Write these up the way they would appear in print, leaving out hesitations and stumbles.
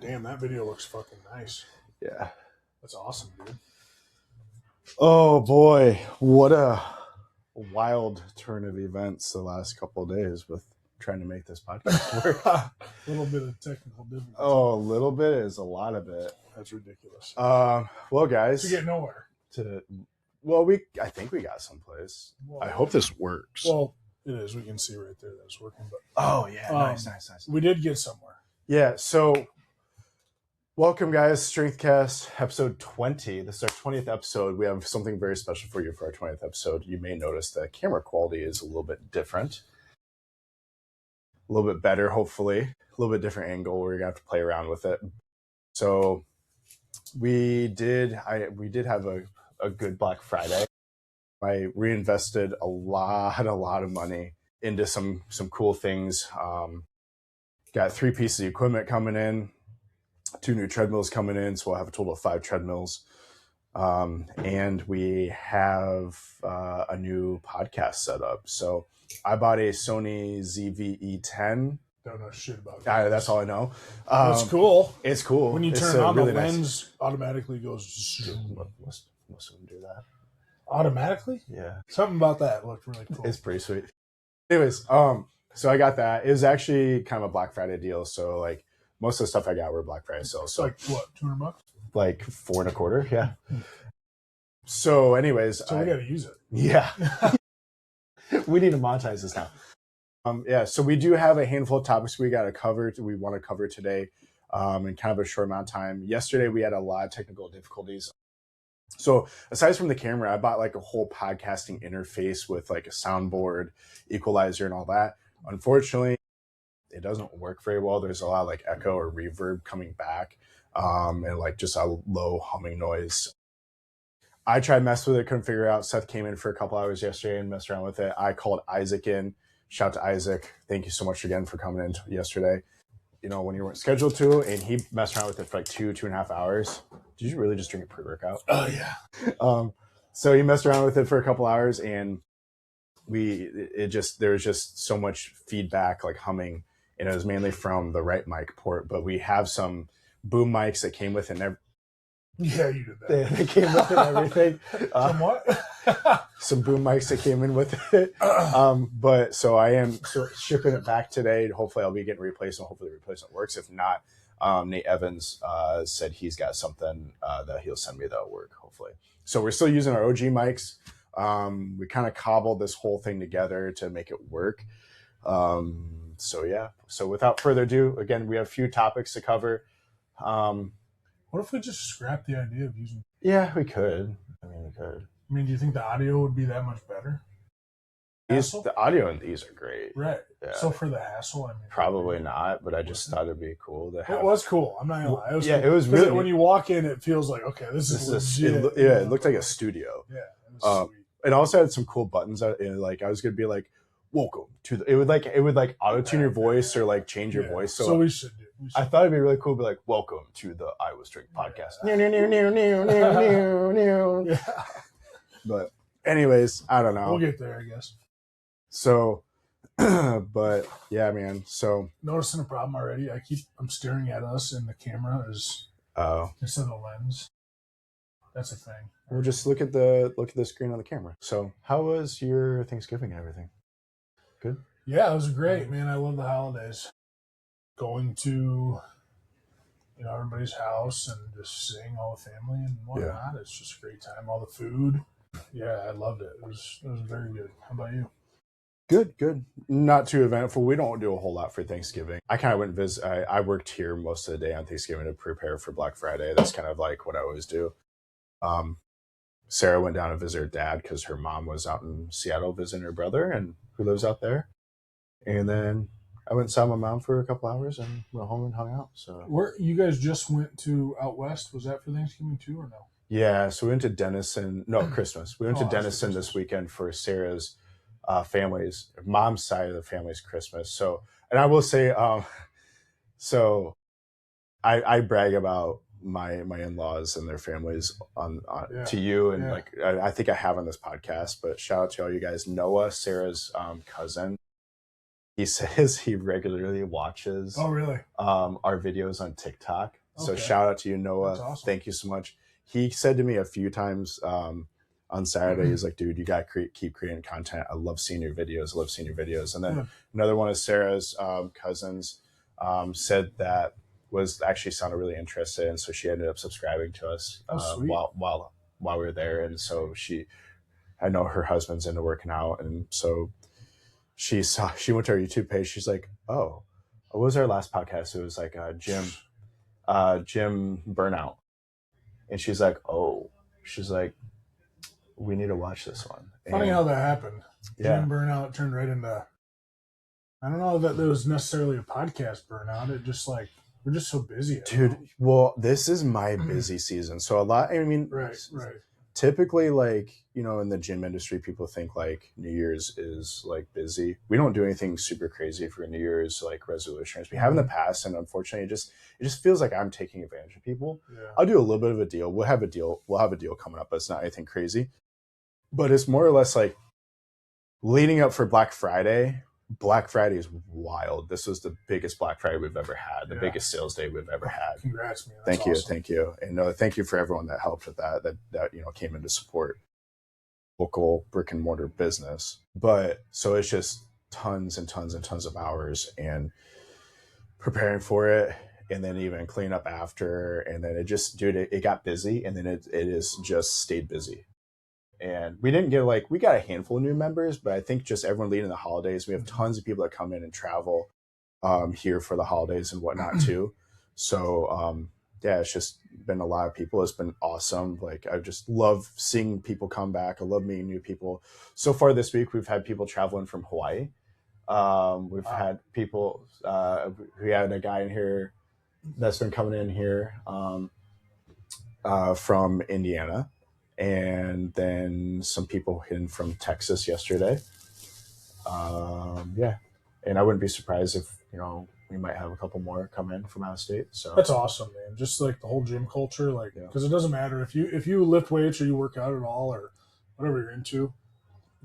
Damn, that video looks fucking nice. Yeah. That's awesome, dude. Oh boy, what a wild turn of events the last couple of days with trying to make this podcast work. A little bit of technical difficulty. Oh, a little bit is a lot of it. That's ridiculous. Well, guys, To get nowhere. I think we got someplace. Well, I hope this works. Well, it is. We can see right there that it's working. But oh yeah, nice. We did get somewhere. Yeah. So, welcome, guys. Strengthcast episode 20. This is our 20th episode. We have something very special for you for our 20th episode. You may notice the camera quality is a little bit different, a little bit better, hopefully, a little bit different angle. We're gonna have to play around with it. So, we did have a good Black Friday. I reinvested a lot of money into some cool things. Got 3 pieces of equipment coming in, 2 new treadmills coming in, so we'll have a total of 5 treadmills. And we have a new podcast set up. So I bought a Sony ZV-E10. Don't know shit about that. That's all I know. It's cool. It's cool. When you turn it on, really the lens automatically goes. Most of them do that. Automatically? Yeah. Something about that looked really cool. It's pretty sweet. Anyways, so I got that. It was actually kind of a Black Friday deal. So like most of the stuff I got were Black Friday sales. So like what, $200? Like $4.25. Yeah. So anyways, so we got to use it. Yeah. We need to monetize this now. Yeah. So we do have a handful of topics we want to cover today, in kind of a short amount of time. Yesterday we had a lot of technical difficulties. So aside from the camera, I bought like a whole podcasting interface with like a soundboard, equalizer, and all that. Unfortunately, it doesn't work very well. There's a lot of like echo or reverb coming back, and like just a low humming noise. I tried messing with it, couldn't figure it out. Seth came in for a couple hours yesterday and messed around with it. I called Isaac in. Shout out to Isaac. Thank you so much again for coming in yesterday. You know, when you weren't scheduled to, and he messed around with it for like 2.5 hours. Did you really just drink a pre-workout? Oh yeah. So he messed around with it for a couple hours, and there was just so much feedback, like humming, and it was mainly from the right mic port. But we have some boom mics that came with it. Yeah, you did that. They came with it and everything. Some what? Some boom mics that came in with it. But so I am shipping it back today. Hopefully I'll be getting replaced, and hopefully the replacement works. If not, Nate Evans said he's got something that he'll send me that'll work, hopefully. So we're still using our OG mics. We kind of cobbled this whole thing together to make it work. So yeah. So without further ado, again, we have a few topics to cover. What if we just scrap the idea of using? Yeah, we could. We could. I mean, do you think the audio would be that much better? The audio in these are great. Right. Yeah. So for the hassle, probably not, but I just thought it'd be cool to have. It was cool. I'm not gonna lie. It was really. When you walk in, it feels like, okay, this is legit. It looked like a studio. Yeah. It was sweet. It also had some cool buttons. Like I was gonna be like, "Welcome to the." It would like auto tune your voice or like change your voice. So we should do. I thought it'd be really cool to be like, "Welcome to the Iowa Strength Podcast." Yeah. But anyways, I don't know. We'll get there, I guess. So, but yeah, man. So noticing a problem already. I'm staring at us, and the camera is instead of the lens. That's a thing. We'll just look at the screen on the camera. So, how was your Thanksgiving and everything? Good. Yeah, it was great, man. I love the holidays. Going to, everybody's house and just seeing all the family and whatnot. Yeah. It's just a great time. All the food. Yeah, I loved it. It was very good. How about you? Good. Not too eventful. We don't do a whole lot for Thanksgiving. I kind of went and visit. I worked here most of the day on Thanksgiving to prepare for Black Friday. That's kind of like what I always do. Sarah went down to visit her dad because her mom was out in Seattle visiting her brother and who lives out there. And then I went and saw my mom for a couple hours and went home and hung out. So where you guys just went to out west? Was that for Thanksgiving too, or no? Yeah, so we went to Denison. No, Christmas. We went to Denison this weekend for Sarah's family's mom's side of the family's Christmas. So, and I will say, so I brag about my in-laws and their families to you, and like I think I have on this podcast. But shout out to all you guys. Noah, Sarah's cousin. he says he regularly watches Oh, really? our videos on TikTok. So Okay. shout out to you, Noah. That's awesome. Thank you so much. He said to me a few times on Saturday, he's like, dude, you got to keep creating content. I love seeing your videos. I love seeing your videos. And then another one of Sarah's cousins said that was actually sounded really interested. And so she ended up subscribing to us while we were there. And so I know her husband's into working out. And so she went to our YouTube page. She's like, oh, what was our last podcast? It was like gym burnout. And she's like, we need to watch this one. Funny how that happened. Yeah. Gym burnout turned right into, I don't know that there was necessarily a podcast burnout. It just like, we're just so busy. Dude, well, this is my busy season. So right. Typically, like, you know, in the gym industry, people think like New Year's is like busy. We don't do anything super crazy for New Year's like resolutions. We have in the past, and unfortunately, it just feels like I'm taking advantage of people. Yeah. I'll do a little bit of a deal. We'll have a deal coming up, but it's not anything crazy. But it's more or less like leading up for Black Friday. Black Friday is wild. This was the biggest Black Friday we've ever had, the biggest sales day we've ever had. Congrats, man. Thank you. And thank you for everyone that helped with that you know, came in to support local brick and mortar business. But so it's just tons and tons and tons of hours and preparing for it, and then even clean up after, and then it got busy, and then it is just stayed busy. And we got a handful of new members, but I think just everyone leading the holidays, we have tons of people that come in and travel here for the holidays and whatnot too. So it's just been a lot of people. It's been awesome. Like, I just love seeing people come back. I love meeting new people. So far this week, we've had people traveling from Hawaii. We've had people, we had a guy in here that's been coming in here from Indiana. And then some people hidden from Texas yesterday. And I wouldn't be surprised if, you know, we might have a couple more come in from out of state. So that's awesome, man. Just like the whole gym culture, like, because it doesn't matter if you lift weights or you work out at all or whatever you're into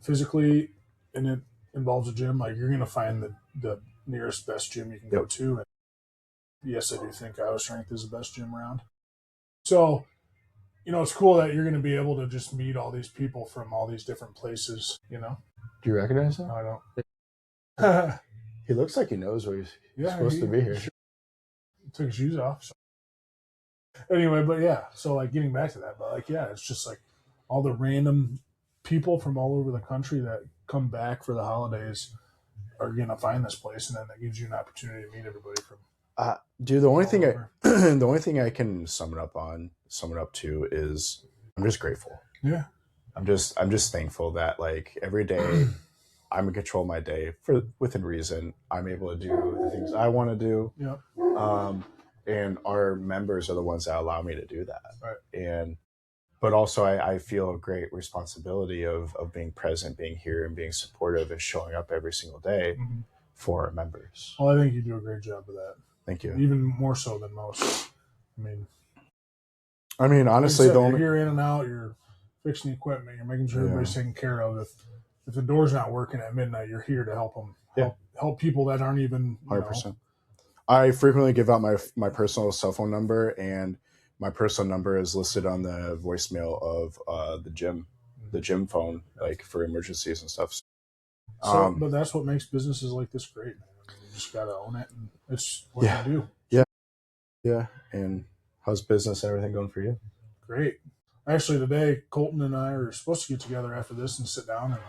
physically, and it involves a gym, like, you're gonna find the nearest best gym you can go to. And yes, I do think Iowa Strength is the best gym around. So, you know, it's cool that you're going to be able to just meet all these people from all these different places, you know? Do you recognize him? No, I don't. He looks like he knows where he's supposed to be here. He took his shoes off. So. Anyway, but yeah, so like getting back to that, but like, yeah, it's just like all the random people from all over the country that come back for the holidays are going to find this place, and then that gives you an opportunity to meet everybody from. Dude, the only thing I can sum it up to is I'm just grateful. Yeah. I'm just thankful that, like, every day I'm in control of my day within reason. I'm able to do the things I want to do. Yeah. And our members are the ones that allow me to do that. Right. But also I feel a great responsibility of being present, being here, and being supportive and showing up every single day for our members. Well, I think you do a great job of that. Thank you. Even more so than most. I mean, honestly, you're here in and out, you're fixing the equipment, you're making sure everybody's taken care of. If the door's not working at midnight, you're here to help them. Help people that aren't even 100%. I frequently give out my personal cell phone number, and my personal number is listed on the voicemail of the gym phone, like for emergencies and stuff. But that's what makes businesses like this great, man. You just gotta own it, and it's what you do. Yeah. And how's business and everything going for you? Great. Actually, today Colton and I are supposed to get together after this and sit down, and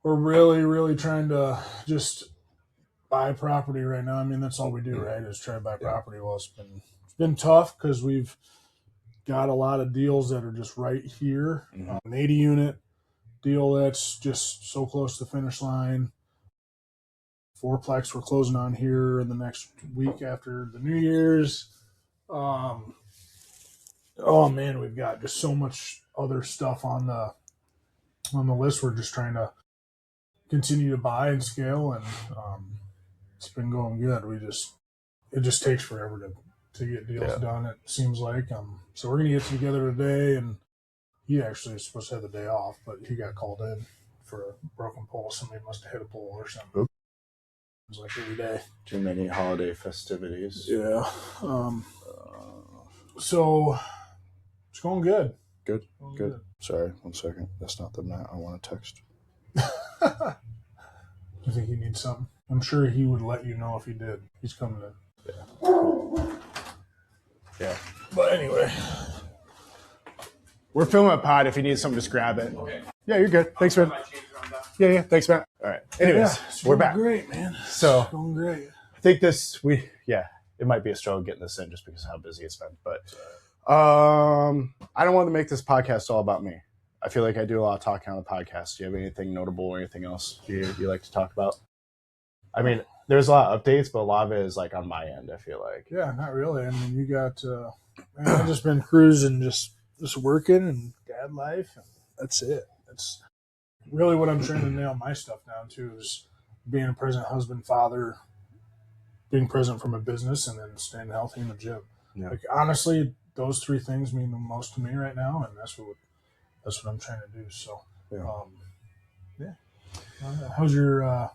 we're really, really trying to just buy property right now. I mean, that's all we do, right? Is try to buy property. Well, it's been tough because we've got a lot of deals that are just right here. An 80 unit deal that's just so close to the finish line. Fourplex we're closing on here in the next week after the New Year's. Oh man, we've got just so much other stuff on the list. We're just trying to continue to buy and scale, and it's been going good. It just takes forever to get deals done, it seems like. So we're gonna get together today, and he actually is supposed to have the day off, but he got called in for a broken pole. Somebody must have hit a pole or something. was like every day. Too many holiday festivities. Yeah. So it's going good. Good. Sorry, 1 second. That's not the Matt I want to text. You think he needs something? I'm sure he would let you know if he did. He's coming in. Yeah. But anyway, we're filming a pod. If you need something, just grab it. Okay. Yeah, you're good. Thanks, man. Yeah. Thanks, man. All right. Anyways, we're back. Great, man. So it's going great. I think it might be a struggle getting this in just because of how busy it's been. But I don't want to make this podcast all about me. I feel like I do a lot of talking on the podcast. Do you have anything notable or anything else you like to talk about? I mean, there's a lot of updates, but a lot of it is like on my end, I feel like. Yeah, not really. I mean, you got, I've just been cruising, just working and dad life. And that's it. That's really what I'm trying to nail my stuff down to is being a present husband, father, being present from a business, and then staying healthy in the gym. Yeah. Like, honestly, those 3 things mean the most to me right now, and that's what I'm trying to do. So, yeah. How's your?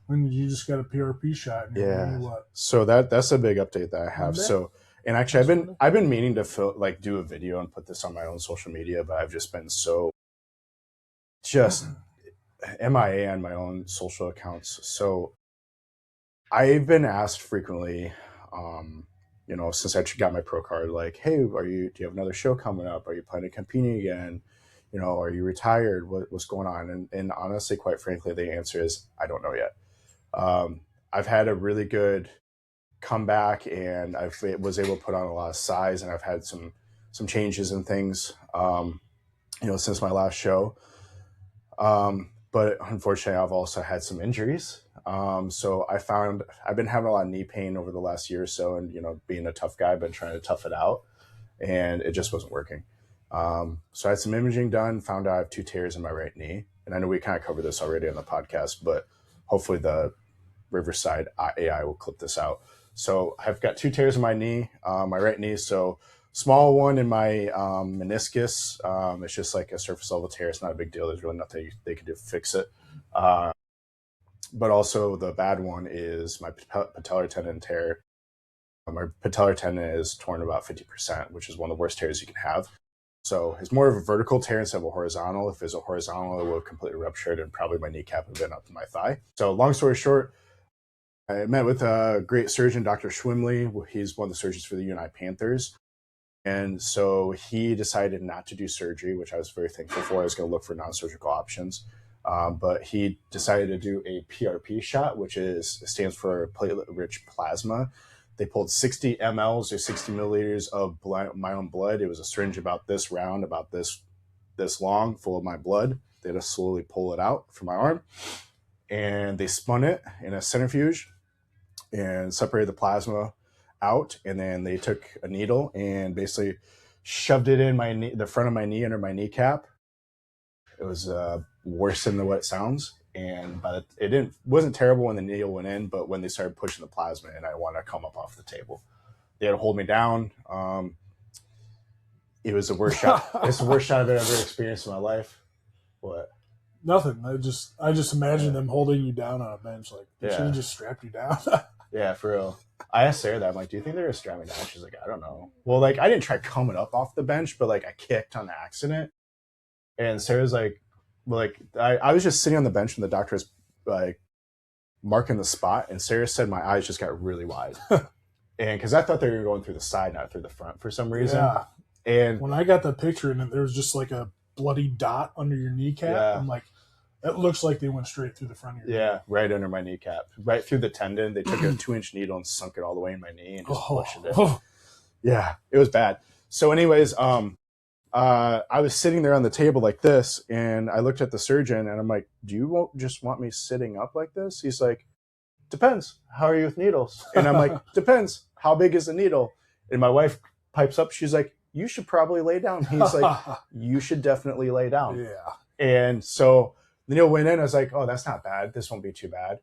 When did you just got a PRP shot? And what? So that's a big update that I have. Monday? So, and actually, I've been meaning to do a video and put this on my own social media, but I've just been so MIA on my own social accounts. So, I've been asked frequently, since I got my pro card, like, hey, do you have another show coming up? Are you planning on competing again? Are you retired? What's going on? And honestly, quite frankly, the answer is I don't know yet. I've had a really good comeback, and I was able to put on a lot of size, and I've had some changes and things, since my last show. But unfortunately, I've also had some injuries. So I've been having a lot of knee pain over the last year or so, and being a tough guy, I've been trying to tough it out, and it just wasn't working. So I had some imaging done, found out I have 2 tears in my right knee, and I know we kind of covered this already on the podcast, but hopefully the Riverside AI will clip this out. So I've got 2 tears in my knee, my right knee. So small one in my meniscus. It's just like a surface level tear. It's not a big deal. There's really nothing they can do to fix it. But also the bad one is my patellar tendon tear. My patellar tendon is torn about 50%, which is one of the worst tears you can have. So it's more of a vertical tear instead of a horizontal. If it's a horizontal, it would have completely ruptured and probably my kneecap would have been up to my thigh. So long story short, I met with a great surgeon, Dr. Schwimley. He's one of the surgeons for the United Panthers. And so he decided not to do surgery, which I was very thankful for. I was going to look for non-surgical options. But he decided to do a PRP shot, which stands for platelet-rich plasma. They pulled 60 mLs or 60 milliliters of my own blood. It was a syringe about this round, about this long, full of my blood. They had to slowly pull it out from my arm. And they spun it in a centrifuge and separated the plasma out. And then they took a needle and basically shoved it in the front of my knee under my kneecap. It was worse than what it sounds. And it wasn't terrible when the needle went in, but when they started pushing the plasma in, I wanted to come up off the table. They had to hold me down. It was the worst shot. It's the worst shot I've ever experienced in my life. What? Nothing. I just imagine them holding you down on a bench. Like, they should have just strapped you down. Yeah, for real. I asked Sarah that. I'm like, do you think they're going to strap me down? She's like, I don't know. Well, like, I didn't try coming up off the bench, but like I kicked on accident. And Sarah's like, I was just sitting on the bench and the doctor was like marking the spot, and Sarah said my eyes just got really wide. And because I thought they were going through the side, not through the front for some reason. Yeah. And when I got the picture and there was just like a bloody dot under your kneecap, I'm like, it looks like they went straight through the front of your knee. Yeah, right under my kneecap, right through the tendon. They took a 2-inch needle and sunk it all the way in my knee and just pushed it in. Yeah, it was bad. So anyways, I was sitting there on the table like this, and I looked at the surgeon, and I'm like, do you just want me sitting up like this? He's like, depends. How are you with needles? And I'm like, depends. How big is the needle? And my wife pipes up. She's like, you should probably lay down. He's like, you should definitely lay down. Yeah. And so the needle went in. I was like, oh, that's not bad. This won't be too bad.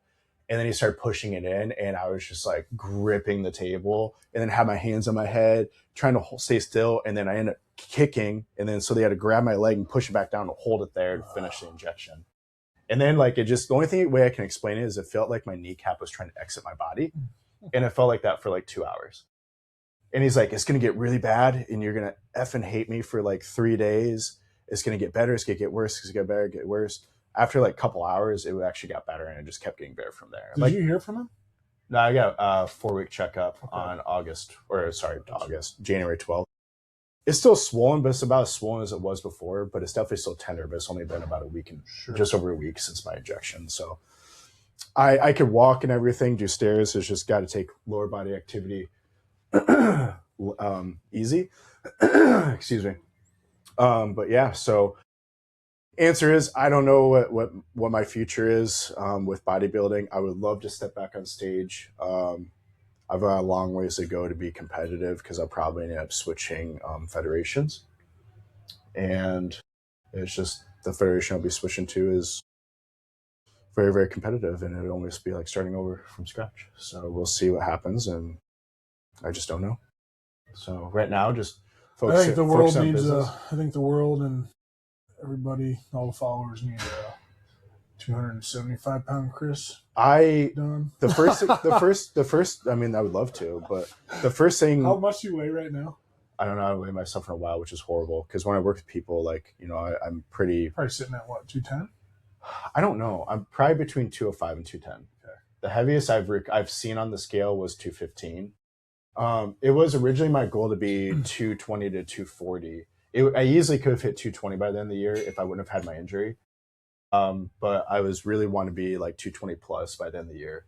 And then he started pushing it in, and I was just like gripping the table and then had my hands on my head, trying to stay still. And then I ended up kicking. And then so they had to grab my leg and push it back down to hold it there to finish the injection. And then like the only way I can explain it is it felt like my kneecap was trying to exit my body. And it felt like that for like 2 hours. And he's like, it's going to get really bad and you're going to effing hate me for like 3 days. It's going to get better. It's going to get worse. It's going to get better, get worse. After like a couple hours, it actually got better and it just kept getting better from there. Did you hear from him? No, I got a 4-week checkup on January 12th. It's still swollen, but it's about as swollen as it was before, but it's definitely still tender, but it's only been about a week and just over a week since my injection. So I could walk and everything, do stairs. It's just got to take lower body activity easy. Excuse me. But yeah, so answer is I don't know what my future is with bodybuilding. I would love to step back on stage. I've got a long ways to go to be competitive because I'll probably end up switching federations. And it's just the federation I'll be switching to is very, very competitive, and it'll almost be like starting over from scratch. So we'll see what happens, and I just don't know. So right now, just focus. I think the world needs I think the world and everybody, all the followers need a 275-pound Chris. The first. I mean, I would love to, but the first thing. How much do you weigh right now? I don't know. I weigh myself in a while, which is horrible because when I work with people, like I'm pretty. Probably sitting at what, 210? I don't know. I'm probably between 205 and 210. Okay. The heaviest I've seen on the scale was 215. It was originally my goal to be 220 to 240. I easily could have hit 220 by the end of the year if I wouldn't have had my injury. But I was really want to be like 220 plus by the end of the year.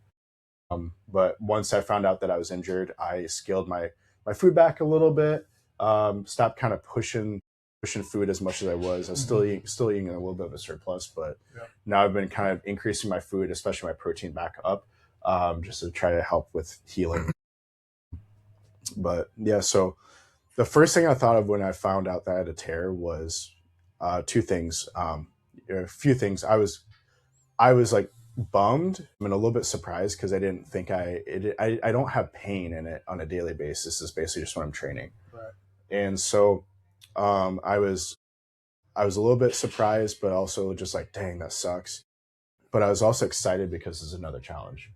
But once I found out that I was injured, I scaled my food back a little bit, stopped kind of pushing food as much as I was. I was still eating a little bit of a surplus, but now I've been kind of increasing my food, especially my protein back up, just to try to help with healing. But yeah, so the first thing I thought of when I found out that I had a tear was two things. A few things. I was like bummed and a little bit surprised because I didn't think I don't have pain in it on a daily basis. It's basically just when I'm training. Right. And so I was a little bit surprised, but also just like, dang, that sucks. But I was also excited because it's another challenge.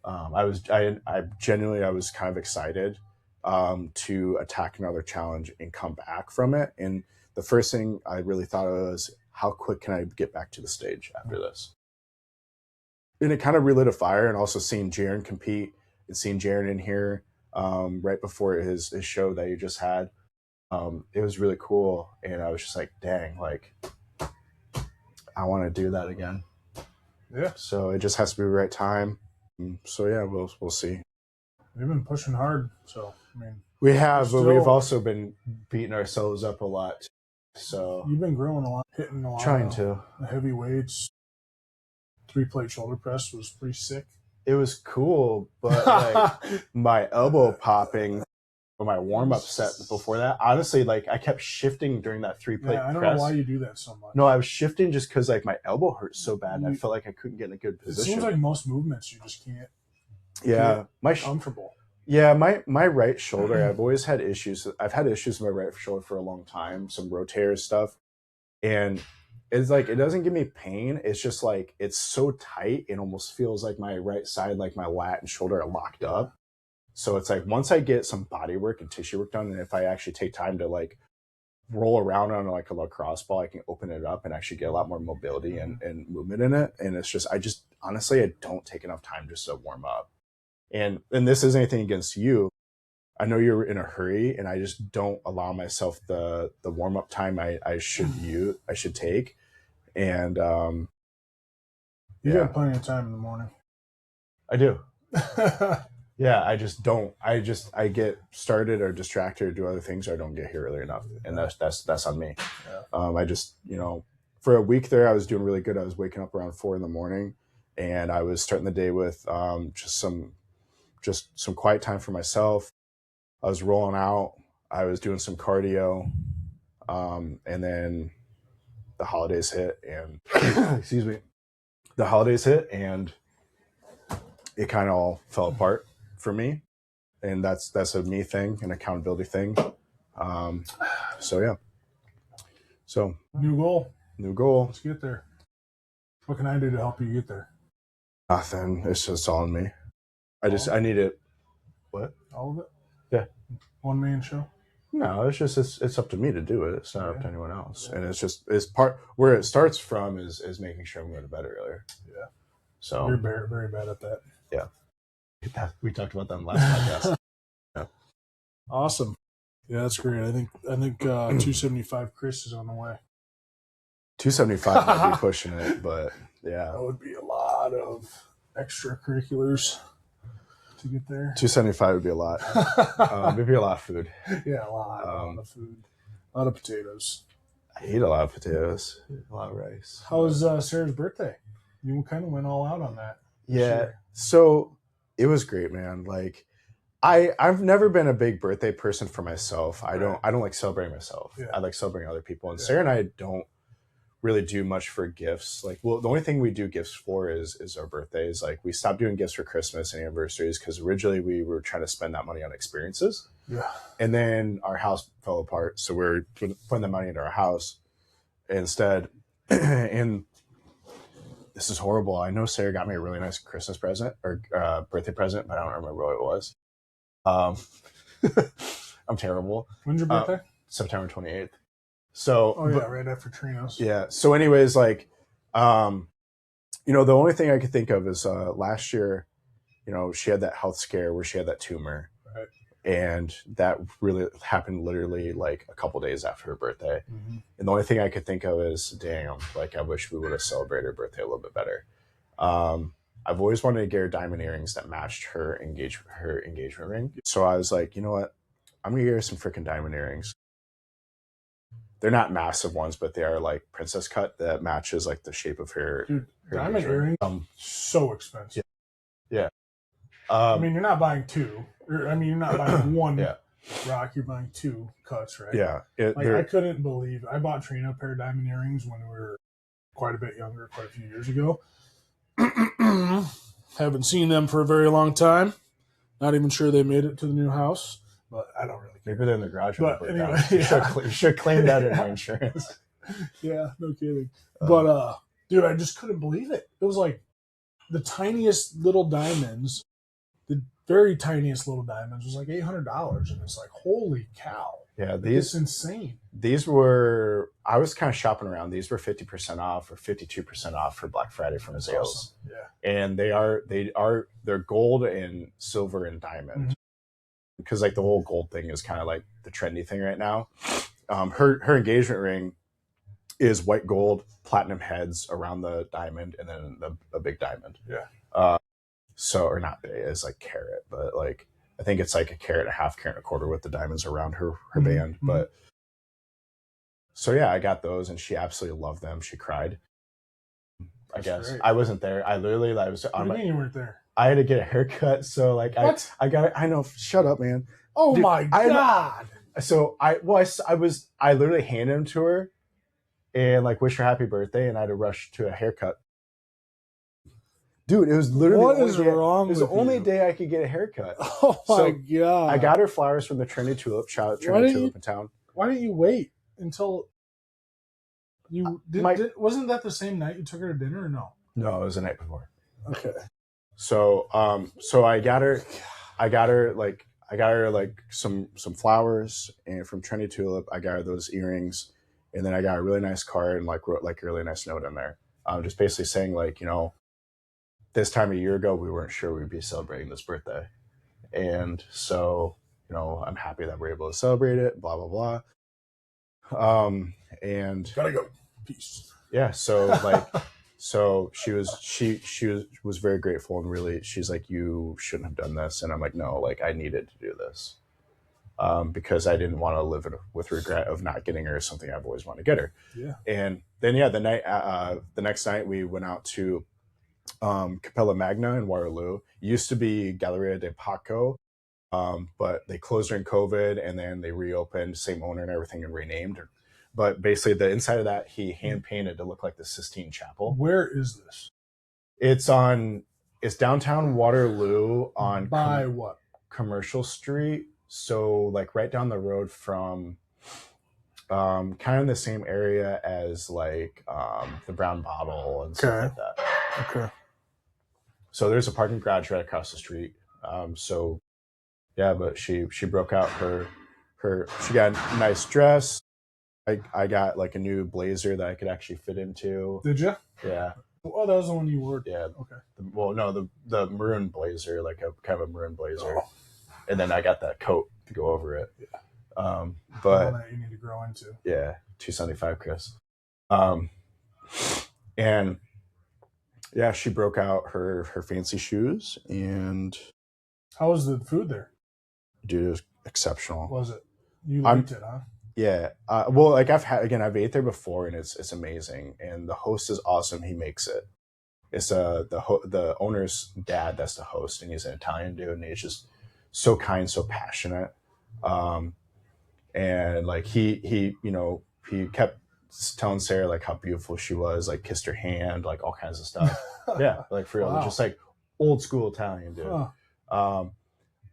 I genuinely was kind of excited to attack another challenge and come back from it. And the first thing I really thought of was, how quick can I get back to the stage after this? And it kind of relit a fire, and also seeing Jaron compete and seeing Jaron in here right before his show that he just had. It was really cool. And I was just like, dang, like, I want to do that again. Yeah. So it just has to be the right time. So yeah, we'll see. We've been pushing hard. So, I mean, we have, but we've also been beating ourselves up a lot. So you've been growing a lot, hitting a lot. Trying to. The heavy weights. 3-plate shoulder press was pretty sick. It was cool, but like my elbow popping or my warm-up set before that, honestly, like I kept shifting during that 3-plate press. I don't know why you do that so much. No, I was shifting just because like my elbow hurt so bad and I felt like I couldn't get in a good position. It seems like most movements you just can't. Yeah, comfortable. Yeah, my right shoulder, I've always had issues. I've had issues with my right shoulder for a long time, some rotator stuff. And it's like, it doesn't give me pain. It's just like, it's so tight. It almost feels like my right side, like my lat and shoulder are locked up. So it's like, once I get some body work and tissue work done, and if I actually take time to like roll around on like a lacrosse ball, I can open it up and actually get a lot more mobility and movement in it. And it's just, honestly, I don't take enough time just to warm up. And this isn't anything against you. I know you're in a hurry, and I just don't allow myself the warm up time I should take. And you got plenty of time in the morning. I do. Yeah, I just don't. I get started or distracted or do other things, or I don't get here early enough, and that's on me. Yeah. I just for a week there, I was doing really good. I was waking up around 4 a.m, and I was starting the day with just some quiet time for myself. I was rolling out. I was doing some cardio, and then the holidays hit, and excuse me, the holidays hit, and it kind of all fell apart for me. And that's a me thing, an accountability thing. So yeah. So new goal. Let's get there. What can I do to help you get there? Nothing. It's just all on me. I need it. What? All of it? Yeah. One man show? No, it's up to me to do it. It's not up to anyone else. Yeah. And it's part where it starts from is making sure I'm going to bed earlier. Yeah. So you're very, very bad at that. Yeah. We talked about that in the last podcast. Yeah. Awesome. Yeah, that's great. I think 275 Chris is on the way. 275 might be pushing it, but yeah. That would be a lot of extracurriculars to get there. 275 would be a lot. Maybe a lot of food. Yeah, a lot of food. A lot of potatoes. I eat a lot of potatoes. A lot of rice. How was Sarah's birthday? You kind of went all out on that. Yeah. So it was great, man. Like I've never been a big birthday person for myself. I don't like celebrating myself. Yeah. I like celebrating other people. And Sarah and I don't really do much for gifts. Like, well, the only thing we do gifts for is our birthdays. Like, we stopped doing gifts for Christmas and anniversaries because originally we were trying to spend that money on experiences. Yeah. And then our house fell apart, so we're putting the money into our house instead. And this is horrible. I know Sarah got me a really nice Christmas present or birthday present, but I don't remember what it was. I'm terrible. When's your birthday? September 28th. So, right after Trino's. Yeah. So, anyways, like, the only thing I could think of is last year, she had that health scare where she had that tumor, right? And that really happened literally like a couple days after her birthday. Mm-hmm. And the only thing I could think of is, damn, like I wish we would have celebrated her birthday a little bit better. I've always wanted to get her diamond earrings that matched her engagement ring. So I was like, you know what? I'm gonna get her some freaking diamond earrings. They're not massive ones, but they are like princess cut that matches like the shape of her. Dude, her diamond earrings so expensive. Yeah. I mean, you're not buying two. You're not buying one rock. You're buying two cuts, right? Yeah. I couldn't believe I bought Trina a pair of diamond earrings when we were quite a bit younger, quite a few years ago. Haven't seen them for a very long time. Not even sure they made it to the new house. But I don't really care. Maybe they're in the garage. But anyway, you should claim that in my insurance. Yeah, no kidding. But dude, I just couldn't believe it. It was like the tiniest little diamonds, the very tiniest little diamonds was like $800, and it's like, holy cow! Yeah, it's insane. These were. I was kind of shopping around. These were 50% off or 52% off for Black Friday from Zales. Awesome. Yeah, and they're gold and silver and diamond. Mm-hmm. Because like the whole gold thing is kind of like the trendy thing right now. Her engagement ring is white gold, platinum heads around the diamond, and then a big diamond. Yeah. Or not big, it's like carat, but like I think it's like a carat and a half, carat and a quarter with the diamonds around her band. Mm-hmm. But so yeah, I got those, and she absolutely loved them. She cried. I guess great. I wasn't there. I was on What do you mean you weren't there? I had to get a haircut, so like what? I got it. I know. Shut up, man. Oh dude, my god! I literally handed them to her, and like wish her happy birthday, and I had to rush to a haircut. Dude, it was literally what is wrong? It was the only day I could get a haircut. Oh my god! I got her flowers from the Trendy Tulip. Shout out Trendy Tulip in town. Why didn't you wait until you wasn't that the same night you took her to dinner or no? No, it was the night before. Okay. So I got her some flowers, and from Trendy Tulip, I got her those earrings, and then I got a really nice card and like wrote like a really nice note in there. Just basically saying like, this time a year ago, we weren't sure we'd be celebrating this birthday. And so, I'm happy that we're able to celebrate it, blah, blah, blah. And gotta go. Peace. Yeah. So like, so she was very grateful, and really, she's like, you shouldn't have done this. And I'm like, no, like I needed to do this. Because I didn't want to live with regret of not getting her something I've always wanted to get her. Yeah. And then, the next night we went out to Capella Magna in Waterloo. It used to be Galleria de Paco, but they closed during COVID, and then they reopened, same owner and everything, and renamed. But basically, the inside of that he hand painted to look like the Sistine Chapel. Where is this? It's downtown Waterloo on what? Commercial Street. So like right down the road from kind of in the same area as like the Brown Bottle and stuff like that. Okay. So there's a parking garage right across the street. So yeah, but she broke out her she got a nice dress. I got like a new blazer that I could actually fit into. Did you? Yeah. Oh, that was the one you wore. Yeah. Okay. Well, no, the maroon blazer, like a kind of a maroon blazer, Oh. and then I got that coat to go over it. Yeah. But that you need to grow into. Yeah, 275, Chris. And yeah, she broke out her fancy shoes, and how was the food there? Dude, it was exceptional. Was it? You liked it, huh? Yeah. Well, like I've ate there before, and it's amazing. And the host is awesome. He makes it. It's the owner's dad that's the host, and he's an Italian dude, and he's just so kind, so passionate. And like he kept telling Sarah like how beautiful she was, like kissed her hand, like all kinds of stuff. Yeah, like for real, wow. Just like old school Italian dude. Huh.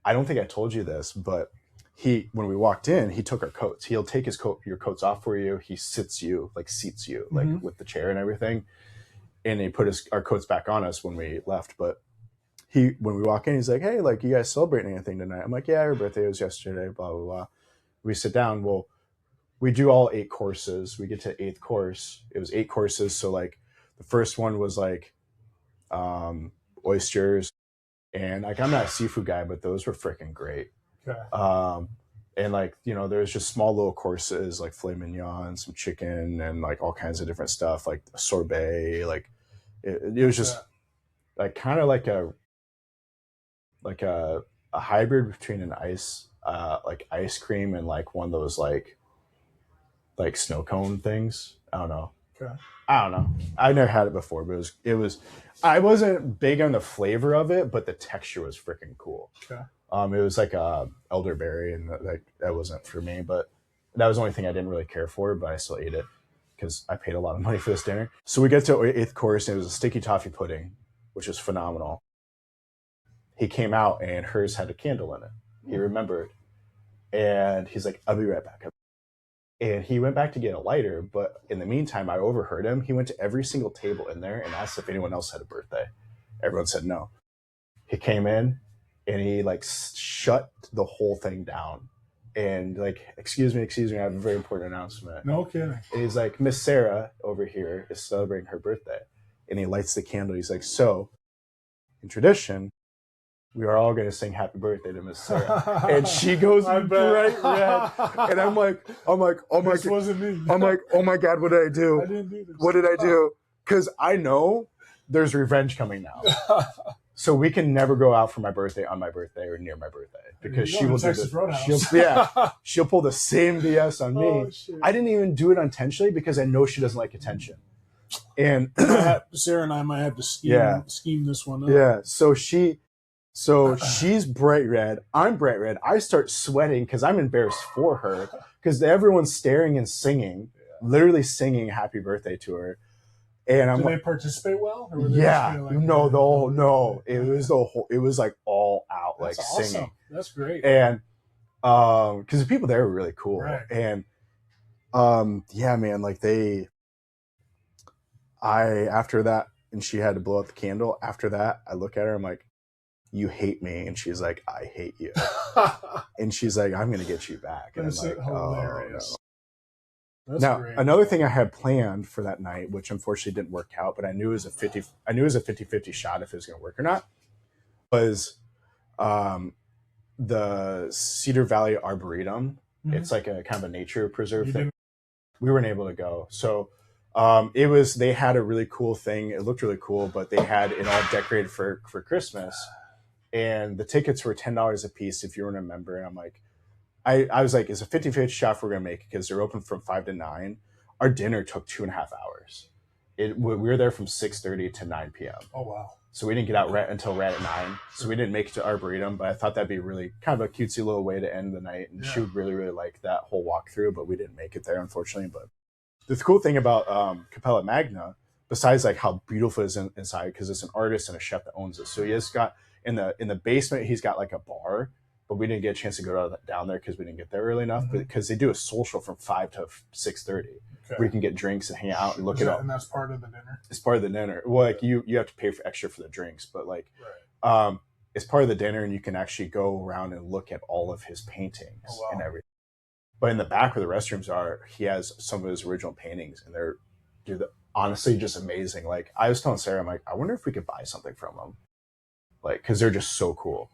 I don't think I told you this, but when we walked in, he took our coats. He'll take your coats off for you. He seats you like with the chair and everything. And he put our coats back on us when we left. But when we walk in, he's like, "Hey, like, you guys celebrating anything tonight?" I'm like, "Yeah, her birthday was yesterday, blah, blah, blah." We sit down. Well, we do all 8 courses. We get to 8th course. It was 8 courses. So like the first one was like oysters. And like, I'm not a seafood guy, but those were freaking great. Okay. And like, there's just small little courses like filet mignon, some chicken, and like all kinds of different stuff, like a sorbet. Like it was just like kind of like a hybrid between an ice cream and like one of those like snow cone things. I don't know. Okay. I don't know. I never had it before, but it was. I wasn't big on the flavor of it, but the texture was freaking cool. Okay. It was like a elderberry, and that wasn't for me, but that was the only thing I didn't really care for, but I still ate it because I paid a lot of money for this dinner. So we get to 8th course, and it was a sticky toffee pudding, which was phenomenal. He came out, and hers had a candle in it. He remembered, and he's like, "I'll be right back." And he went back to get a lighter, but in the meantime, I overheard him. He went to every single table in there and asked if anyone else had a birthday. Everyone said no. He came in, and he like shut the whole thing down. And like, excuse me, I have a very important announcement. No kidding. And he's like, Miss Sarah over here is celebrating her birthday. And he lights the candle. He's like, so in tradition, we are all going to sing happy birthday to Miss Sarah. And she goes bright red. And I'm like, oh my this God. Wasn't me. I'm like, oh my God, what did I do? I didn't do this. What did I do? Because I know there's revenge coming now. So we can never go out for my birthday, on my birthday, or near my birthday. Because she will she'll pull the same BS on me. Oh, I didn't even do it intentionally because I know she doesn't like attention. And Sarah and I might have to scheme this one up. Yeah. So she's bright red. I'm bright red. I start sweating because I'm embarrassed for her because everyone's staring and singing, literally singing happy birthday to her. And I'm Did they participate well? Or were they it was like all out, like awesome. Singing. That's great. And because the people there were really cool. Right. And man, like after that, and she had to blow out the candle. After that, I look at her, I'm like, "You hate me," and she's like, "I hate you." And she's like, "I'm gonna get you back." And that's I'm like, hilarious. "Oh, no." That's now, great. Another thing I had planned for that night, which unfortunately didn't work out, but I knew it was a 50-50 shot if it was going to work or not, was the Cedar Valley Arboretum. Mm-hmm. It's like a kind of a nature preserve thing. We weren't able to go. So they had a really cool thing. It looked really cool, but they had it all decorated for Christmas. And the tickets were $10 a piece if you weren't a member. And I'm like, I was like, it's a 50-50 shot we're going to make because they're open from 5 to 9. Our dinner took 2.5 hours. We were there from 6:30 to 9 p.m. Oh, wow. So we didn't get out until right at 9. So we didn't make it to Arboretum, but I thought that'd be really kind of a cutesy little way to end the night. And she would really, really like that whole walkthrough, but we didn't make it there, unfortunately. But the cool thing about Capella Magna, besides like how beautiful it is inside, because it's an artist and a chef that owns it. So he has got in the basement, he's got like a bar but we didn't get a chance to go down there because we didn't get there early enough. Mm-hmm. Because they do a social from 5 to 6:30, where you can get drinks and hang out and look it up. And that's part of the dinner. It's part of the dinner. Well, like you have to pay for extra for the drinks, but like, it's part of the dinner, and you can actually go around and look at all of his paintings and everything. But in the back where the restrooms are, he has some of his original paintings, and they're honestly just amazing. Like I was telling Sarah, I'm like, I wonder if we could buy something from them, like because they're just so cool.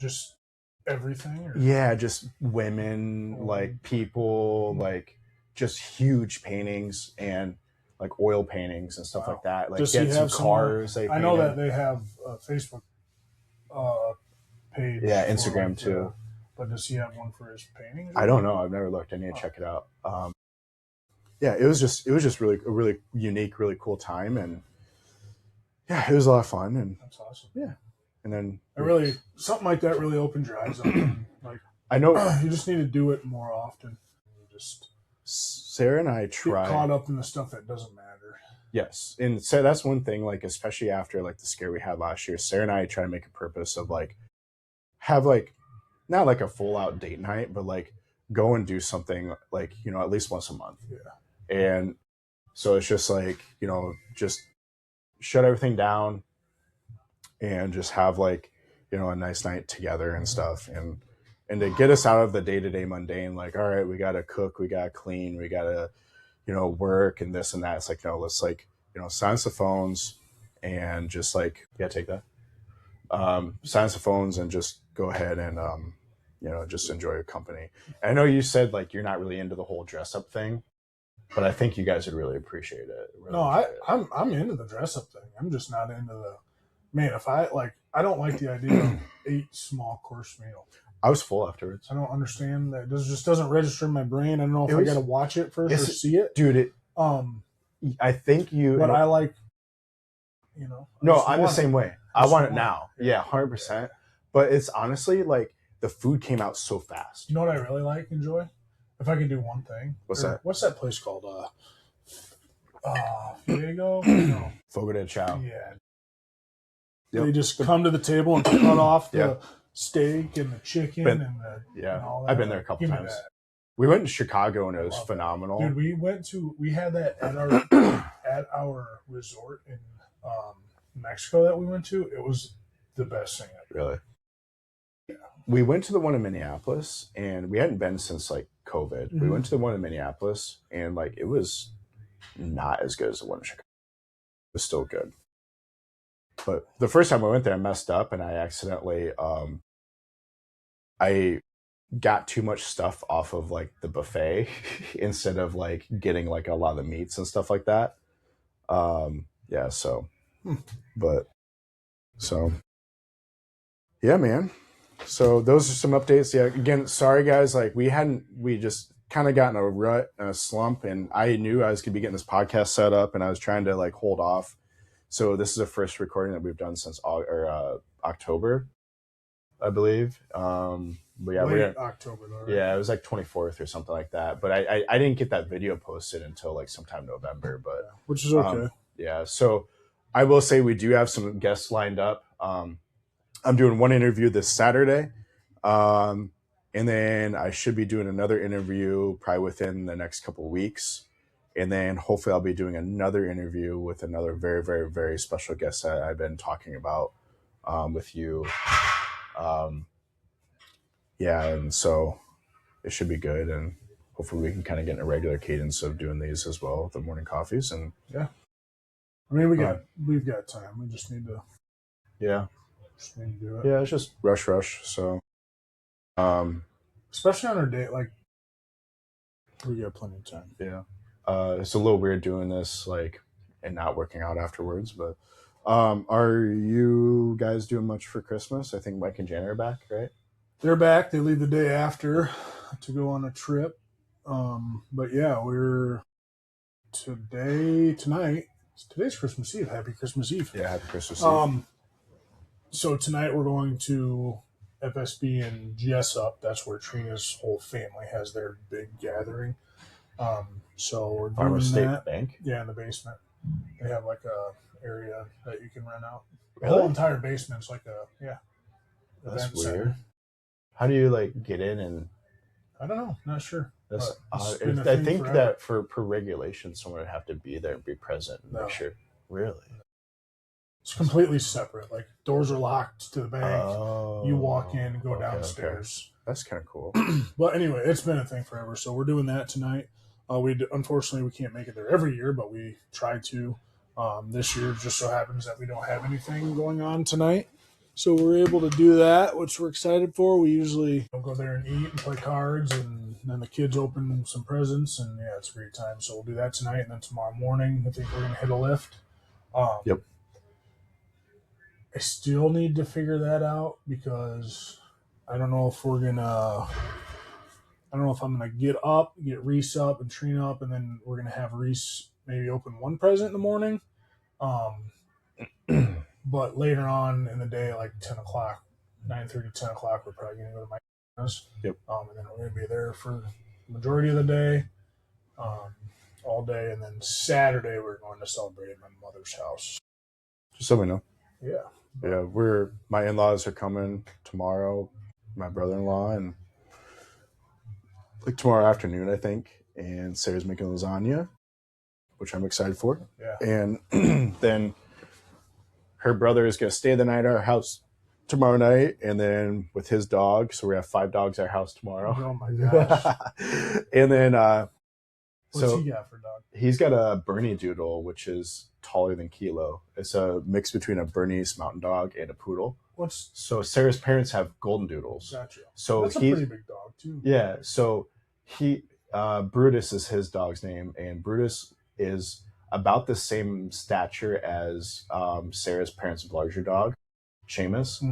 Just everything. Or? Yeah, just women, like people, like just huge paintings and like oil paintings and stuff like that. Like get some cars. I know that they have a Facebook page. Yeah, Instagram too. But does he have one for his paintings? I don't know. I've never looked. I need to check it out. Yeah, it was just really a really unique, really cool time, and yeah, it was a lot of fun. And that's awesome. Yeah, and then something like that really opens your eyes up. Like I know you just need to do it more often. Just Sarah and I try get caught up in the stuff that doesn't matter. Yes, and so that's one thing. Like especially after like the scare we had last year, Sarah and I try to make a purpose of like have like not like a full out date night, but like go and do something like at least once a month. Yeah. And so it's just like, just shut everything down and just have like, a nice night together and stuff. And to get us out of the day-to-day mundane, like, all right, we got to cook, we got to clean, we got to, work and this and that. It's like, no, let's like, silence the phones and just like, take that. Silence the phones and just go ahead and, just enjoy your company. And I know you said like, you're not really into the whole dress up thing. But I think you guys would really appreciate it. I'm into the dress up thing. I'm just not into the if I don't like the idea of 8 small course meal. I was full afterwards. I don't understand that. It just doesn't register in my brain. I don't know if I got to watch it first or see it, dude. I think you. But I like, No, I'm the same way. I want it now. Yeah, 100%. But it's honestly like the food came out so fast. You know what I really enjoy? If I could do one thing. What's that? What's that place called? Fuego? No. Fogo de Chao. Yeah. Yep. They just come to the table and cut off the steak and the chicken and all that. I've been there a couple times. We went to Chicago and it was phenomenal. Dude, we had that at our resort in Mexico that we went to. It was the best thing ever. Really? Yeah. We went to the one in Minneapolis and we hadn't been since like COVID. Mm-hmm. We went to the one in Minneapolis and like it was not as good as the one in Chicago. It was still good. But the first time I went there, I messed up and I accidentally I got too much stuff off of like the buffet instead of like getting like a lot of the meats and stuff like that. Yeah, man. So those are some updates. Yeah, again, sorry guys, like we just kind of got in a rut and a slump, and I knew I was gonna be getting this podcast set up and I was trying to like hold off. So this is the first recording that we've done since October, I believe. But yeah, late October though, right? Yeah, it was like 24th or something like that. But I didn't get that video posted until like sometime November, but which is okay. Yeah, so I will say we do have some guests lined up. I'm doing one interview this Saturday, and then I should be doing another interview probably within the next couple of weeks. And then hopefully I'll be doing another interview with another very, very, very special guest that I've been talking about with you. Yeah, and so it should be good. And hopefully we can kind of get in a regular cadence of doing these as well, the morning coffees. And yeah, I mean, we've got time. We just need to. Yeah. Just need to do it. Yeah, it's just rush. So, especially on our date, like we got plenty of time. Yeah. It's a little weird doing this, like, and not working out afterwards. But are you guys doing much for Christmas? I think Mike and Jan are back, right? They're back. They leave the day after to go on a trip. But yeah, we're tonight. Today's Christmas Eve. Happy Christmas Eve. Yeah, happy Christmas Eve. So tonight we're going to FSB and Jessup. That's where Trina's whole family has their big gathering. So we're doing Farmer State that. Bank? Yeah, in the basement. They have like a area that you can rent out. The Really? whole entire basement's like That's event weird. center. How do you like get in and? I don't know. Not sure. That's I I think that for per regulation, someone would have to be there and be present and make sure. Really? It's completely separate. Like doors are locked to the bank. Oh, you walk in and go downstairs. Okay. That's kind of cool. But anyway, it's been a thing forever. So we're doing that tonight. Unfortunately we can't make it there every year, but we try to. This year just so happens that we don't have anything going on tonight. So we're able to do that, which we're excited for. We usually go there and eat and play cards, and then the kids open some presents, and yeah, it's a great time. So we'll do that tonight, and then tomorrow morning I think we're going to hit a lift. Yep. I still need to figure that out because I don't know if we're going to... I don't know if I'm going to get Reese up and Trina up, and then we're going to have Reese maybe open one present in the morning. But later on in the day, like 10 o'clock, 9:30, 10 o'clock, we're probably going to go to Magna's. Yep. And then we're going to be there for the majority of the day, all day. And then Saturday, we're going to celebrate at my mother's house. Just so we know. Yeah. Yeah, my in-laws are coming tomorrow, my brother-in-law, and like tomorrow afternoon, I think. And Sarah's making lasagna, which I'm excited for. Yeah. And then her brother is going to stay the night at our house tomorrow night, and then with his dog. So we have 5 dogs at our house tomorrow. Oh my gosh. And then what's he got for dog? He's got a Bernedoodle, which is taller than Kilo. It's a mix between a Bernese mountain dog and a poodle. So Sarah's parents have golden doodles. Gotcha. So that's a pretty big dog too. Yeah. So Brutus is his dog's name, and Brutus is about the same stature as Sarah's parents' larger dog, Seamus,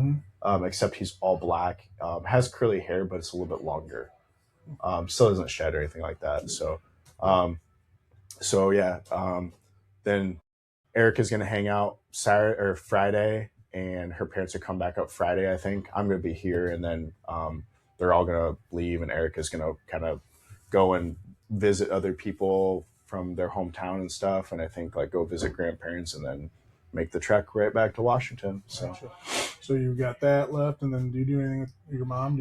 except he's all black. Has curly hair, but it's a little bit longer. Still doesn't shed or anything like that. So yeah. Then Erica's gonna hang out Saturday or Friday, and her parents are come back up Friday. I think I'm gonna be here, and then they're all gonna leave, and Erica's gonna kind of go and visit other people from their hometown and stuff, and I think like go visit grandparents and then make the trek right back to Washington. So, gotcha. So you've got that left, and then do you do anything with your mom?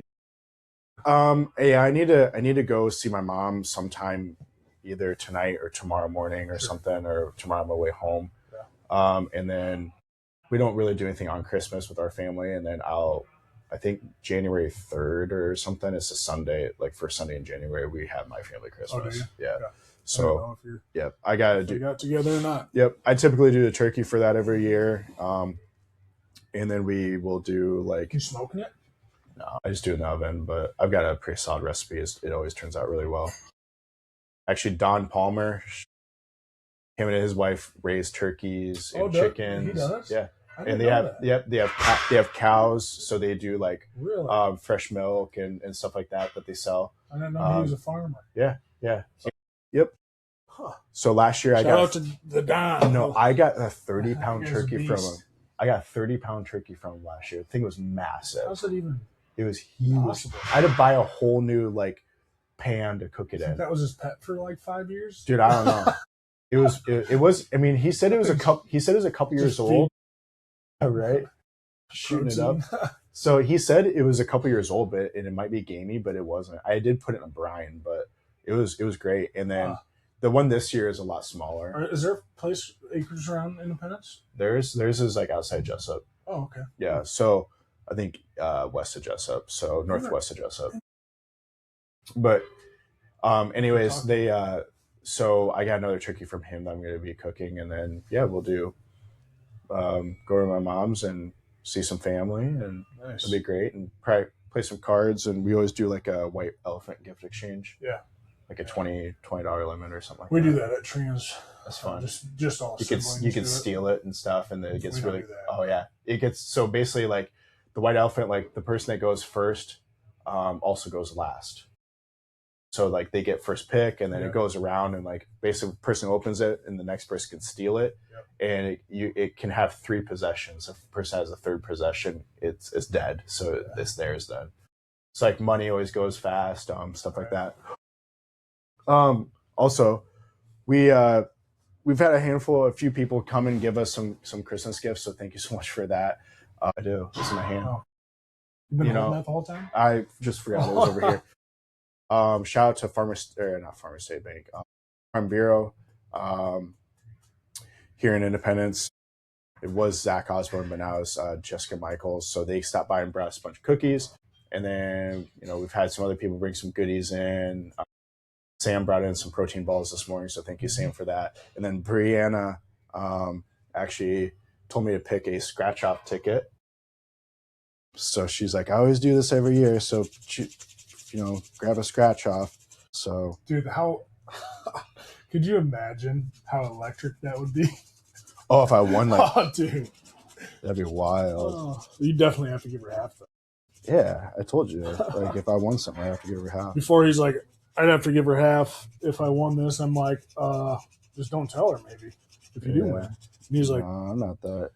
Yeah, I need to go see my mom sometime, either tonight or tomorrow morning or something, or tomorrow on my way home. Yeah. And then we don't really do anything on Christmas with our family, and then I think January 3rd or something. It's a Sunday, like first Sunday in January, we have my family Christmas. Oh, do you? Yeah. Yeah. So, I gotta do. You got together or not? Yep, I typically do the turkey for that every year, and then we will do like. You smoking it? No, I just do it in the oven, but I've got a pretty solid recipe. It always turns out really well. Actually, Don Palmer, him and his wife raise turkeys and chickens. He does? Yeah. And they have cows, so they do like really? Fresh milk and stuff like that they sell. I didn't know he was a farmer. Yeah. Yep. Huh. So last year Shout out to the Don. No, I got a 30-pound turkey from him. I got a 30-pound turkey from him last year. The thing was massive. How's it even? It was huge. Possible? I had to buy a whole new like pan to cook it in. That was his pet for like 5 years. Dude, I don't know. It was. I mean, he said it was a couple. He said it was a couple years old. Right, shooting it up. So he said it was a couple years old, but and it might be gamey, but it wasn't. I did put it in a brine, but it was great. And then the one this year is a lot smaller. Is there a place acres around Independence? Theirs is like outside Jessup. Oh, okay. Yeah, so I think west of Jessup, so northwest of Jessup. But anyways, so I got another turkey from him that I'm going to be cooking, and then we'll do. Go to my mom's and see some family, and it'll be great, and probably play some cards. And we always do like a white elephant gift exchange. Yeah, like a $20 limit or something like that. We do that at Trina's. That's fun. Just all you could steal it and stuff, and then it gets really. Oh yeah, it gets so basically like the white elephant, like the person that goes first, also goes last. So like they get first pick, and then it goes around, and like basically the person opens it, and the next person can steal it, and it can have 3 possessions. If the person has a 3rd possession, it's dead. So it's theirs then. It's like money always goes fast, stuff like that. Also, we've had a few people come and give us some Christmas gifts, so thank you so much for that. I do. This is my hand. You've been holding that the whole time? I just forgot it was over here. Shout out to not Farmer State Bank, Farm Bureau here in Independence. It was Zach Osborne, but now it's Jessica Michaels. So they stopped by and brought us a bunch of cookies. And then, we've had some other people bring some goodies in. Sam brought in some protein balls this morning, so thank you, Sam, for that. And then Brianna actually told me to pick a scratch-off ticket. So she's like, I always do this every year, so, grab a scratch-off. So, dude, how could you imagine how electric that would be? Oh, if I won, oh, dude, that'd be wild. Oh, you definitely have to give her half, though. Yeah, I told you. Like, if I won something, I have to give her half. Before he's like, I'd have to give her half if I won this. I'm like, just don't tell her, maybe, if you do win. And he's like, no, I'm not that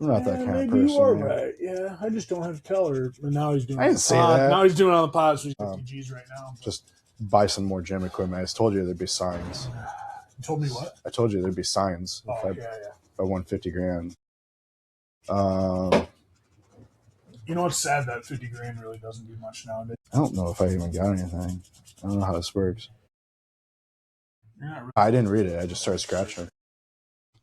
kind of person. Maybe you are right. Yeah, I just don't have to tell her. And now he's doing I didn't say that. Now he's doing it on the pod, so he's 50 G's right now. Just buy some more gym equipment. I just told you there'd be signs. You told me what? I told you there'd be signs if I won 50 grand. You know what's sad? That 50 grand really doesn't do much nowadays. I don't know if I even got anything. I don't know how this works. Yeah, I didn't read it. I just started scratching.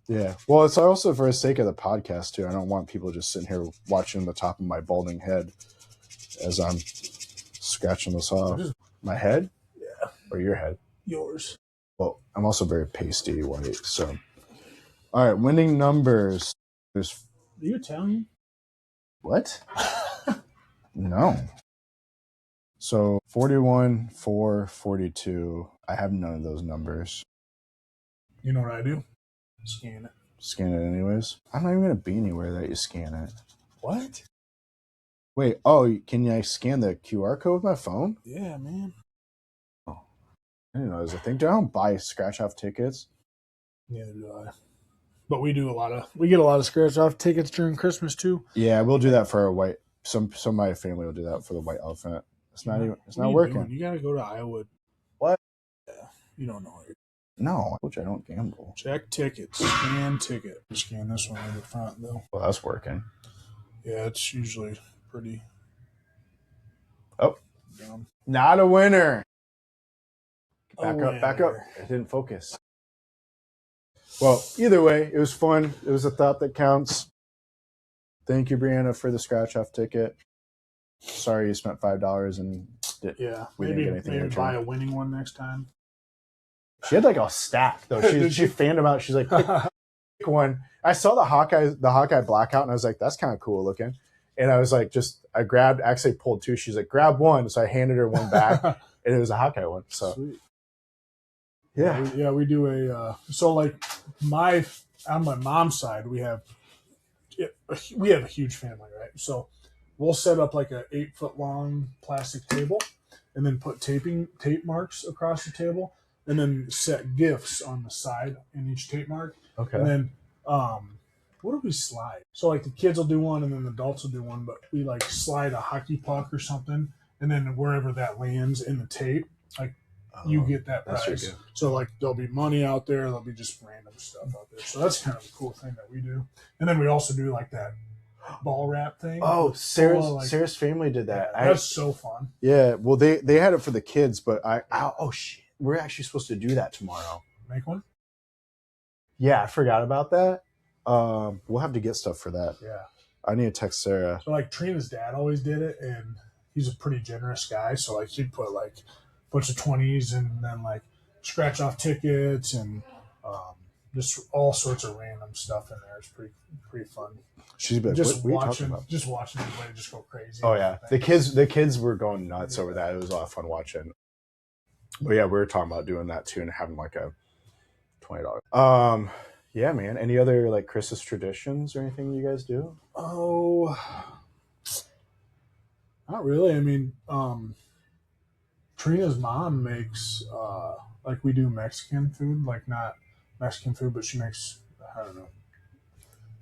Yeah. Well, it's also for the sake of the podcast, too. I don't want people just sitting here watching the top of my balding head as I'm scratching this off. My head? Yeah. Or your head? Yours. Well, I'm also very pasty white, so. All right, winning numbers. Are you Italian? What? No. So 41, 4, 42. I have none of those numbers. You know what I do? Scan it. Scan it anyways? I'm not even going to be anywhere that you scan it. What? Wait, can I scan the QR code with my phone? Yeah, man. Oh, I didn't know that was a thing. Dude, I don't buy scratch-off tickets. Neither do I. But we get a lot of scratch-off tickets during Christmas, too. Yeah, we'll do that for a white... Some of my family will do that for the white elephant. It's not working. Doing? You got to go to Iowa. What? Yeah, you don't know it. No, I don't gamble. Check tickets. Scan ticket. Scan this one in the front, though. Well, that's working. Yeah, it's usually pretty... Oh. Dumb. Not a winner. Back up. It didn't focus. Well, either way, it was fun. It was a thought that counts. Thank you, Brianna, for the scratch-off ticket. Sorry you spent $5 and we didn't get anything in return. Buy a winning one next time. She had like a stack, though. She fanned them out. She's like, pick one. I saw the Hawkeye blackout, and I was like, that's kind of cool looking. And I was like, actually pulled two. She's like, grab one. So I handed her one back, and it was a Hawkeye one. So, sweet. Yeah. We do so like on my mom's side, we have a huge family, right? So we'll set up like a 8-foot long plastic table and then put tape marks across the table and then set gifts on the side in each tape mark. Okay. And then, what do we slide? So like the kids will do one and then the adults will do one, but we like slide a hockey puck or something. And then wherever that lands in the tape, like you get that prize. So like there'll be money out there. There'll be just random stuff out there. So that's kind of a cool thing that we do. And then we also do like that ball wrap thing. Oh, Sarah's family did that. Yeah, that's so fun. Yeah. Well, they had it for the kids, but shit. We're actually supposed to do that tomorrow. Make one? Yeah, I forgot about that. We'll have to get stuff for that. Yeah. I need to text Sarah. So like Trina's dad always did it, and he's a pretty generous guy. So like he'd put like a bunch of 20s and then like scratch off tickets and just all sorts of random stuff in there. It's pretty fun. She's been just watching everybody just go crazy. Oh yeah, the kids were going nuts over that. It was a lot of fun watching. But yeah, we were talking about doing that too and having like a $20. Yeah, man. Any other like Christmas traditions or anything you guys do? Oh, not really. I mean, Trina's mom makes like we do Mexican food, like not Mexican food, but she makes, I don't know,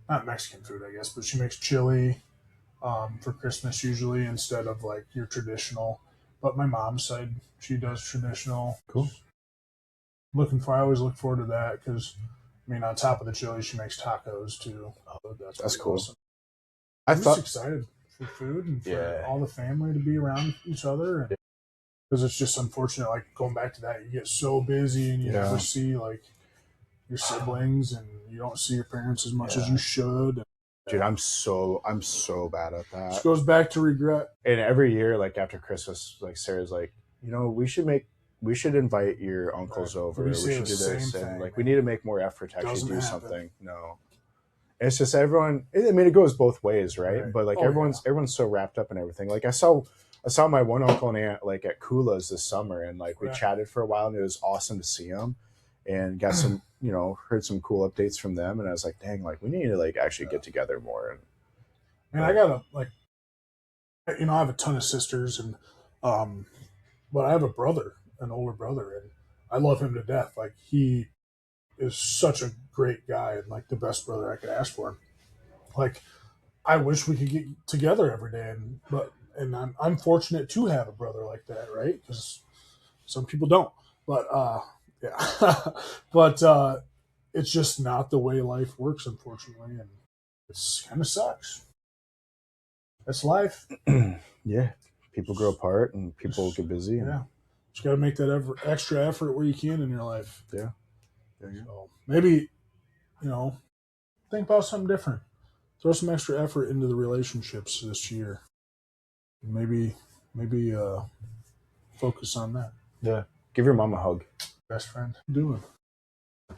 not Mexican food, I guess, but she makes chili for Christmas usually instead of like your traditional. But my mom's side, she does traditional. Cool. I always look forward to that because, I mean, on top of the chili, she makes tacos too. That's cool. Awesome. I'm just excited for food and for all the family to be around each other. Because it's just unfortunate, like going back to that, you get so busy and you never see like your siblings, and you don't see your parents as much as you should. Dude, I'm so bad at that. It goes back to regret. And every year, like after Christmas, like Sarah's like, we should invite your uncles over. We should do this, and like we need to make more effort to actually do something. No, it's just everyone. I mean, it goes both ways, right? But like everyone's so wrapped up in everything. Like I saw my one uncle and aunt like at Kula's this summer, and like we chatted for a while, and it was awesome to see them, and got some heard some cool updates from them, and I was like, dang, like we need to like actually get together more. And I gotta like, I have a ton of sisters, and but I have a brother, an older brother, and I love him to death. Like he is such a great guy and like the best brother I could ask for. Like I wish we could get together every day, and I'm fortunate to have a brother like that, right? Because some people don't. But but it's just not the way life works, unfortunately, and it's kind of sucks. That's life. Yeah, people grow apart and people get busy. And... yeah, just got to make that extra effort where you can in your life. Yeah. So maybe think about something different. Throw some extra effort into the relationships this year. Maybe focus on that. Yeah. Give your mom a hug. Best friend. Doing.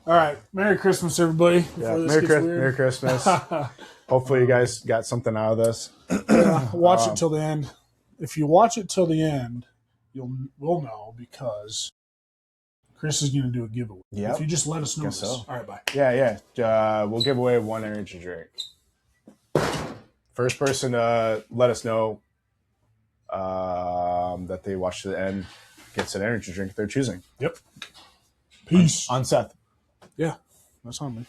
All right. Merry Christmas, everybody. Yeah. Merry Christmas. Hopefully you guys got something out of this. Watch it till the end. If you watch it till the end, we'll know, because Chris is going to do a giveaway. Yep. If you just let us know this. So. All right, bye. Yeah. We'll give away one energy drink. First person to let us know that they watched to the end gets an energy drink they're choosing. Yep. Peace. On Seth. Yeah, that's on me.